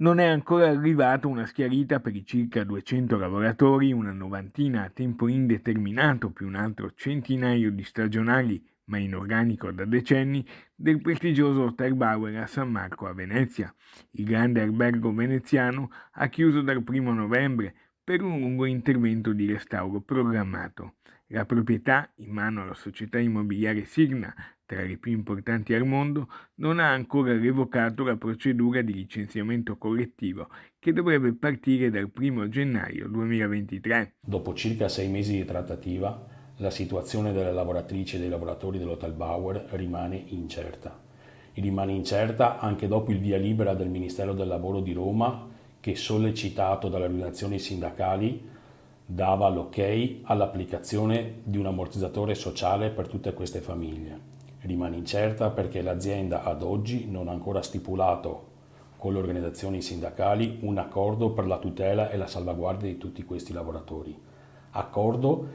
Non è ancora arrivata una schiarita per i circa 200 lavoratori, una novantina a tempo indeterminato più un altro centinaio di stagionali, ma in organico da decenni, del prestigioso Hotel Bauer a San Marco a Venezia. Il grande albergo veneziano ha chiuso dal 1° novembre per un lungo intervento di restauro programmato. La proprietà, in mano alla società immobiliare Signa, tra le più importanti al mondo, non ha ancora revocato la procedura di licenziamento collettivo che dovrebbe partire dal 1° gennaio 2023. Dopo circa 6 mesi di trattativa, la situazione delle lavoratrici e dei lavoratori dell'Hotel Bauer rimane incerta. E rimane incerta anche dopo il via libera del Ministero del Lavoro di Roma che, sollecitato dalle organizzazioni sindacali, dava l'ok all'applicazione di un ammortizzatore sociale per tutte queste famiglie. Rimane incerta perché l'azienda ad oggi non ha ancora stipulato con le organizzazioni sindacali un accordo per la tutela e la salvaguardia di tutti questi lavoratori. Accordo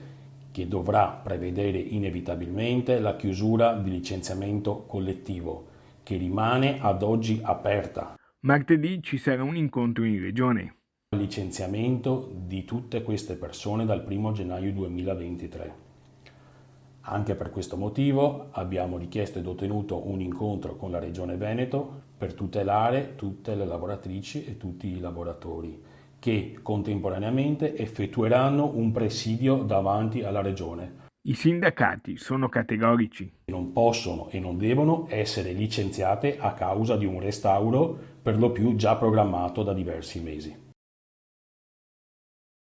che dovrà prevedere inevitabilmente la chiusura di licenziamento collettivo, che rimane ad oggi aperta. Martedì ci sarà un incontro in regione. Il licenziamento di tutte queste persone dal 1° gennaio 2023. Anche per questo motivo abbiamo richiesto ed ottenuto un incontro con la Regione Veneto per tutelare tutte le lavoratrici e tutti i lavoratori che contemporaneamente effettueranno un presidio davanti alla Regione. I sindacati sono categorici. Non possono e non devono essere licenziate a causa di un restauro per lo più già programmato da diversi mesi.